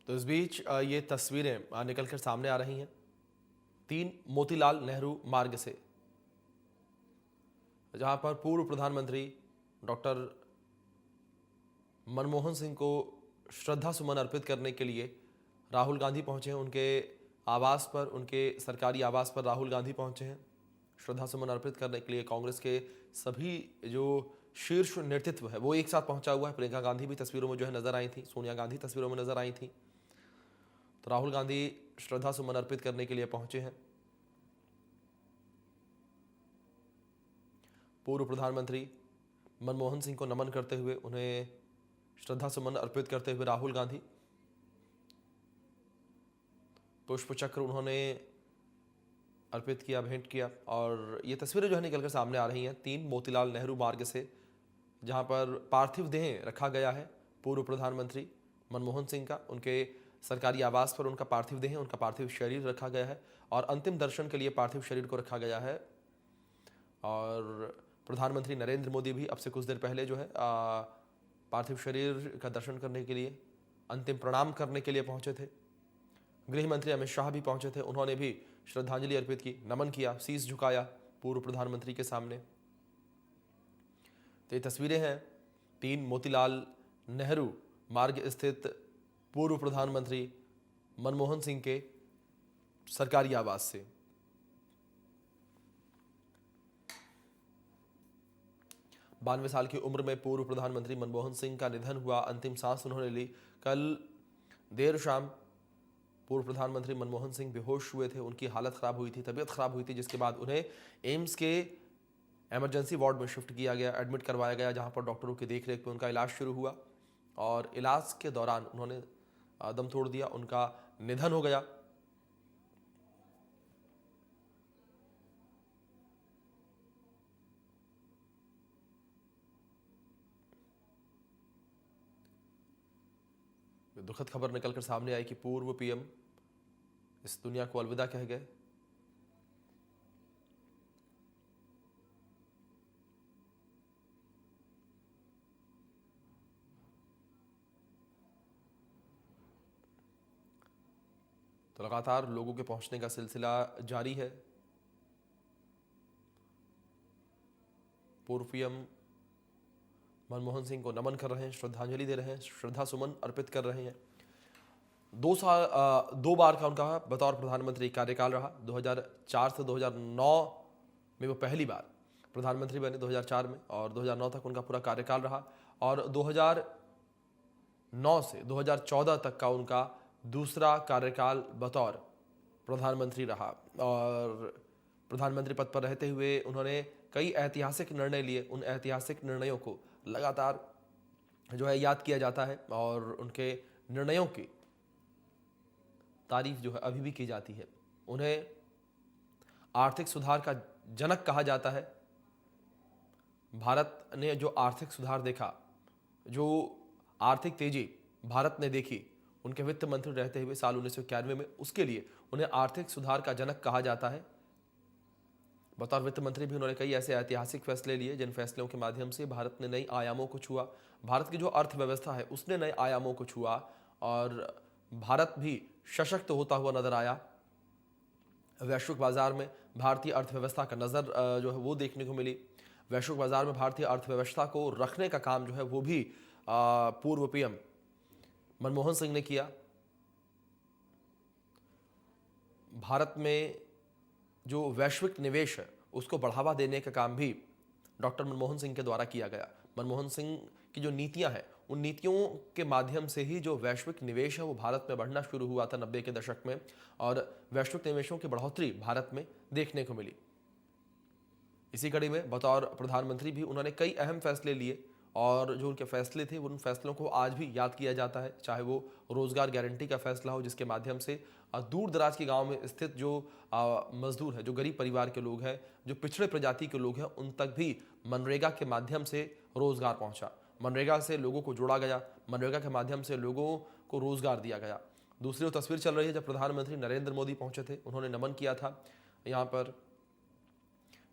तो इस बीच ये तस्वीरें निकल कर सामने आ रही हैं 3 मोतीलाल नेहरू मार्ग से, जहां पर पूर्व प्रधानमंत्री डॉक्टर मनमोहन सिंह को श्रद्धा सुमन अर्पित करने के लिए राहुल गांधी पहुंचे हैं। उनके आवास पर, उनके सरकारी आवास पर राहुल गांधी पहुंचे हैं श्रद्धा सुमन अर्पित करने के लिए। कांग्रेस के सभी जो शीर्ष नेतृत्व है वो एक साथ पहुंचा हुआ है। प्रियंका गांधी भी तस्वीरों में जो है नजर आई थी, सोनिया गांधी तस्वीरों में नजर आई थी। तो राहुल गांधी श्रद्धा सुमन अर्पित करने के लिए पहुंचे हैं। पूर्व प्रधानमंत्री मनमोहन सिंह को नमन करते हुए, उन्हें श्रद्धा सुमन अर्पित करते हुए राहुल गांधी पुष्प चक्र उन्होंने अर्पित किया, भेंट किया। और ये तस्वीरें जो है निकलकर सामने आ रही हैं 3 मोतीलाल नेहरू मार्ग से, जहां पर पार्थिव देह रखा गया है पूर्व प्रधानमंत्री मनमोहन सिंह का। उनके सरकारी आवास पर उनका पार्थिव देह, उनका पार्थिव शरीर रखा गया है और अंतिम दर्शन के लिए पार्थिव शरीर को रखा गया है। और प्रधानमंत्री नरेंद्र मोदी भी अब से कुछ देर पहले जो है पार्थिव शरीर का दर्शन करने के लिए, अंतिम प्रणाम करने के लिए पहुंचे थे। गृह मंत्री अमित शाह भी पहुंचे थे, उन्होंने भी श्रद्धांजलि अर्पित की, नमन किया, शीश झुकाया पूर्व प्रधानमंत्री के सामने। तो ये तस्वीरें हैं 3 मोतीलाल नेहरू मार्ग स्थित पूर्व प्रधानमंत्री मनमोहन सिंह के सरकारी आवास से। बानवे साल की उम्र में पूर्व प्रधानमंत्री मनमोहन सिंह का निधन हुआ, अंतिम सांस उन्होंने ली। कल देर शाम पूर्व प्रधानमंत्री मनमोहन सिंह बेहोश हुए थे, उनकी हालत खराब हुई थी, तबीयत खराब हुई थी, जिसके बाद उन्हें एम्स के इमरजेंसी वार्ड में शिफ्ट किया गया, एडमिट करवाया गया, जहां पर डॉक्टरों की देखरेख में उनका इलाज शुरू हुआ। और इलाज के दौरान उन्होंने दम तोड़ दिया, उनका निधन हो गया। दुखद खबर निकलकर सामने आई कि पूर्व पीएम इस दुनिया को अलविदा कह गए। तो लगातार लोगों के पहुंचने का सिलसिला जारी है। पूर्व पीएम मनमोहन सिंह को नमन कर रहे हैं, श्रद्धांजलि दे रहे हैं, श्रद्धा सुमन अर्पित कर रहे हैं। 2 बार का उनका बतौर प्रधानमंत्री कार्यकाल रहा। 2004 से 2009 में वो पहली बार प्रधानमंत्री बने, 2004 में, और 2009 तक उनका पूरा कार्यकाल रहा। और 2009 से 2014 तक का उनका दूसरा कार्यकाल बतौर प्रधानमंत्री रहा। और प्रधानमंत्री पद पर रहते हुए उन्होंने कई ऐतिहासिक निर्णय लिए। उन ऐतिहासिक निर्णयों को लगातार जो है याद किया जाता है और उनके निर्णयों की तारीफ जो है अभी भी की जाती है। उन्हें आर्थिक सुधार का जनक कहा जाता है। भारत ने जो आर्थिक सुधार देखा, जो आर्थिक तेजी भारत ने देखी उनके वित्त मंत्री रहते हुए साल 1991 में, उसके लिए उन्हें आर्थिक सुधार का जनक कहा जाता है। बतौर वित्त मंत्री भी उन्होंने कई ऐसे ऐतिहासिक फैसले लिए जिन फैसलों के माध्यम से भारत ने नई आयामों को छुआ। भारत की जो अर्थव्यवस्था है उसने नए आयामों को छुआ और भारत भी सशक्त होता हुआ नजर आया। वैश्विक बाजार में भारतीय अर्थव्यवस्था का नज़र जो है वो देखने को मिली। वैश्विक बाजार में भारतीय अर्थव्यवस्था को रखने का काम जो है वो भी पूर्व पीएम मनमोहन सिंह ने किया। भारत में जो वैश्विक निवेश है उसको बढ़ावा देने का काम भी डॉक्टर मनमोहन सिंह के द्वारा किया गया। मनमोहन सिंह की जो नीतियां हैं, उन नीतियों के माध्यम से ही जो वैश्विक निवेश है वो भारत में बढ़ना शुरू हुआ था 90 के दशक में, और वैश्विक निवेशों की बढ़ोतरी भारत में देखने को मिली। इसी कड़ी में बतौर प्रधानमंत्री भी उन्होंने कई अहम फैसले लिए और जो उनके फैसले थे उन फैसलों को आज भी याद किया जाता है। चाहे वो रोजगार गारंटी का फैसला हो, जिसके माध्यम से दूर दराज के गांव में स्थित जो मजदूर है, जो गरीब परिवार के लोग हैं, जो पिछड़े प्रजाति के लोग हैं, उन तक भी मनरेगा के माध्यम से रोजगार पहुंचा। मनरेगा से लोगों को जोड़ा गया, मनरेगा के माध्यम से लोगों को रोजगार दिया गया। दूसरी तस्वीर चल रही है जब प्रधानमंत्री नरेंद्र मोदी पहुंचे थे, उन्होंने नमन किया था, यहाँ पर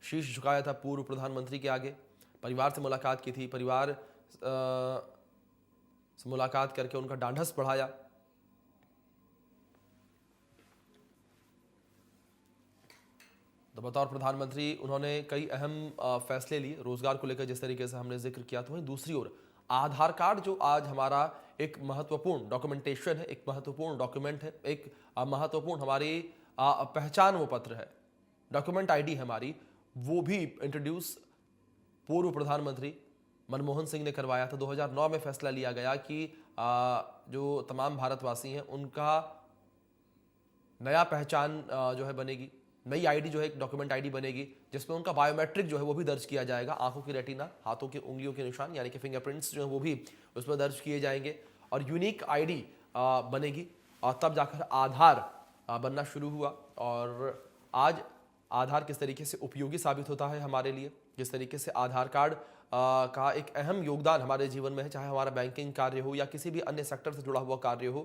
शीश झुकाया था पूर्व प्रधानमंत्री के आगे, परिवार से मुलाकात की थी, परिवार से मुलाकात करके उनका ढांढस बढ़ाया। तो बतौर प्रधानमंत्री उन्होंने कई अहम फैसले लिए रोजगार को लेकर, जिस तरीके से हमने जिक्र किया। तो वहीं दूसरी ओर आधार कार्ड जो आज हमारा एक महत्वपूर्ण डॉक्यूमेंटेशन है, एक महत्वपूर्ण डॉक्यूमेंट है, एक महत्वपूर्ण हमारी पहचान वो पत्र है, डॉक्यूमेंट आईडी है हमारी, वो भी इंट्रोड्यूस पूर्व प्रधानमंत्री मनमोहन सिंह ने करवाया था। 2009 में फैसला लिया गया कि जो तमाम भारतवासी हैं उनका नया पहचान जो है बनेगी, नई आईडी जो है एक डॉक्यूमेंट आईडी बनेगी, जिसमें उनका बायोमेट्रिक जो है वो भी दर्ज किया जाएगा। आंखों की रेटिना, हाथों की उंगलियों के निशान यानी कि फिंगरप्रिंट्स जो है वो भी उसमें दर्ज किए जाएंगे और यूनिक आईडी बनेगी। और तब जाकर आधार बनना शुरू हुआ। और आज आधार किस तरीके से उपयोगी साबित होता है हमारे लिए, जिस तरीके से आधार कार्ड का एक अहम योगदान हमारे जीवन में है, चाहे हमारा बैंकिंग कार्य हो या किसी भी अन्य सेक्टर से जुड़ा हुआ कार्य हो,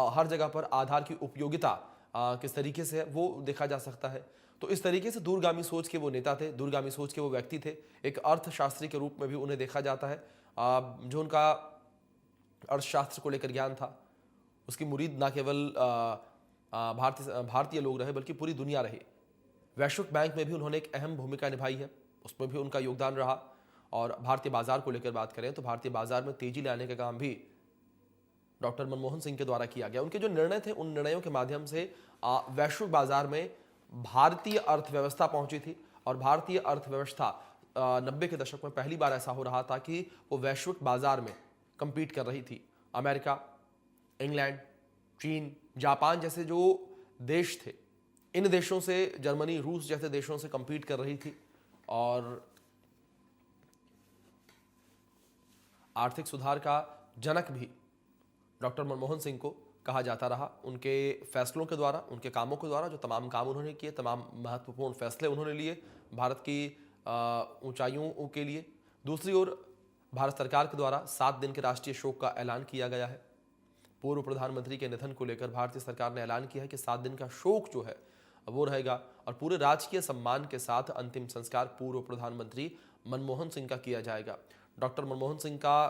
हर जगह पर आधार की उपयोगिता किस तरीके से है वो देखा जा सकता है। तो इस तरीके से दूरगामी सोच के वो नेता थे, दूरगामी सोच के वो व्यक्ति थे। एक अर्थशास्त्री के रूप में भी उन्हें देखा जाता है। जो उनका अर्थशास्त्र को लेकर ज्ञान था, उसकी मुरीद ना केवल भारतीय लोग रहे बल्कि पूरी दुनिया रही। वैश्विक बैंक में भी उन्होंने एक अहम भूमिका निभाई है, उसमें भी उनका योगदान रहा। और भारतीय बाजार को लेकर बात करें तो भारतीय बाजार में तेजी लाने का काम भी डॉक्टर मनमोहन सिंह के द्वारा किया गया। उनके जो निर्णय थे, उन निर्णयों के माध्यम से वैश्विक बाजार में भारतीय अर्थव्यवस्था पहुंची थी। और भारतीय अर्थव्यवस्था 90 के दशक में पहली बार ऐसा हो रहा था कि वो वैश्विक बाजार में कंपीट कर रही थी। अमेरिका, इंग्लैंड, चीन, जापान जैसे जो देश थे, इन देशों से, जर्मनी, रूस जैसे देशों से कंपीट कर रही थी। और आर्थिक सुधार का जनक भी डॉक्टर मनमोहन सिंह को कहा जाता रहा। उनके फैसलों के द्वारा, उनके कामों के द्वारा, जो तमाम काम उन्होंने किए, तमाम महत्वपूर्ण फैसले उन्होंने लिए भारत की ऊंचाइयों के लिए। दूसरी ओर भारत सरकार के द्वारा 7 दिन के राष्ट्रीय शोक का ऐलान किया गया है। पूर्व प्रधानमंत्री के निधन को लेकर भारतीय सरकार ने ऐलान किया है कि 7 दिन का शोक जो है वो रहेगा और पूरे राजकीय सम्मान के साथ अंतिम संस्कार पूर्व प्रधानमंत्री मनमोहन सिंह का किया जाएगा। डॉक्टर मनमोहन सिंह का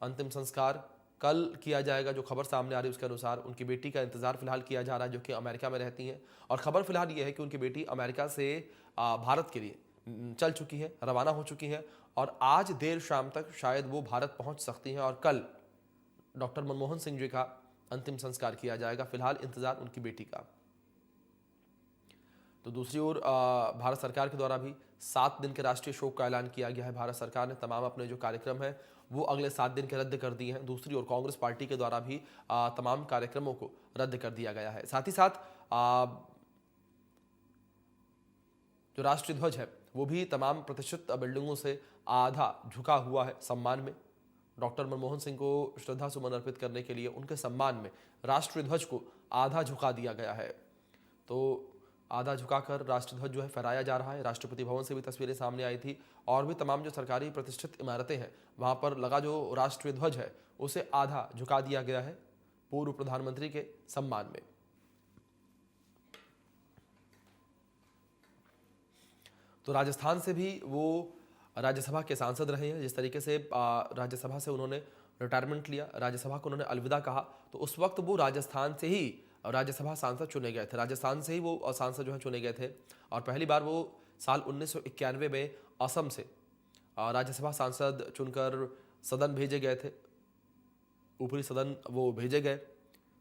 अंतिम संस्कार कल किया जाएगा। जो खबर सामने आ रही है उसके अनुसार उनकी बेटी का इंतजार फिलहाल किया जा रहा है, जो कि अमेरिका में रहती हैं। और खबर फिलहाल ये है कि उनकी बेटी अमेरिका से भारत के लिए चल चुकी है, रवाना हो चुकी है और आज देर शाम तक शायद वो भारत पहुंच सकती हैं और कल डॉक्टर मनमोहन सिंह जी का अंतिम संस्कार किया जाएगा। फिलहाल इंतजार उनकी बेटी का। तो दूसरी ओर भारत सरकार के द्वारा भी 7 दिन के राष्ट्रीय शोक का ऐलान किया गया है। भारत सरकार ने तमाम अपने जो कार्यक्रम है वो अगले 7 दिन के रद्द कर दिए हैं। दूसरी ओर कांग्रेस पार्टी के द्वारा भी तमाम कार्यक्रमों को रद्द कर दिया गया है। साथ ही साथ जो राष्ट्रीय ध्वज है वो भी तमाम प्रतिष्ठित बिल्डिंगों से आधा झुका हुआ है सम्मान में। डॉक्टर मनमोहन सिंह को श्रद्धा सुमन अर्पित करने के लिए उनके सम्मान में राष्ट्रीय ध्वज को आधा झुका दिया गया है। तो आधा झुकाकर राष्ट्रीय ध्वज जो है फहराया जा रहा है। राष्ट्रपति भवन से भी तस्वीरें सामने आई थी और भी तमाम जो सरकारी प्रतिष्ठित इमारतें हैं वहां पर लगा जो राष्ट्रीय ध्वज है उसे आधा झुका दिया गया है पूर्व प्रधानमंत्री के सम्मान में। तो राजस्थान से भी वो राज्यसभा के सांसद रहे हैं। जिस तरीके से राज्यसभा से उन्होंने रिटायरमेंट लिया, राज्यसभा को उन्होंने अलविदा कहा, तो उस वक्त वो राजस्थान से ही राज्यसभा सांसद चुने गए थे। राजस्थान से ही वो सांसद जो है चुने गए थे और पहली बार वो साल 1991 में असम से राज्यसभा सांसद चुनकर सदन भेजे गए थे। ऊपरी सदन वो भेजे गए।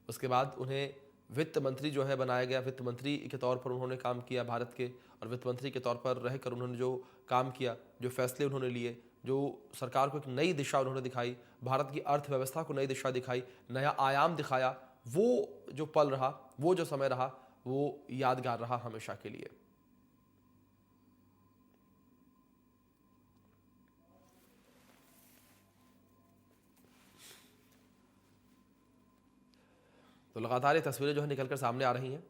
उसके बाद उन्हें वित्त मंत्री जो है बनाया गया। वित्त मंत्री के तौर पर उन्होंने काम किया भारत के, और वित्त मंत्री के तौर पर रहकर उन्होंने जो काम किया, जो फैसले उन्होंने लिए, जो सरकार को एक नई दिशा उन्होंने दिखाई, भारत की अर्थव्यवस्था को नई दिशा दिखाई, नया आयाम दिखाया, वो जो पल रहा, वो जो समय रहा, वो यादगार रहा हमेशा के लिए। तो लगातार ये तस्वीरें जो है निकलकर सामने आ रही हैं।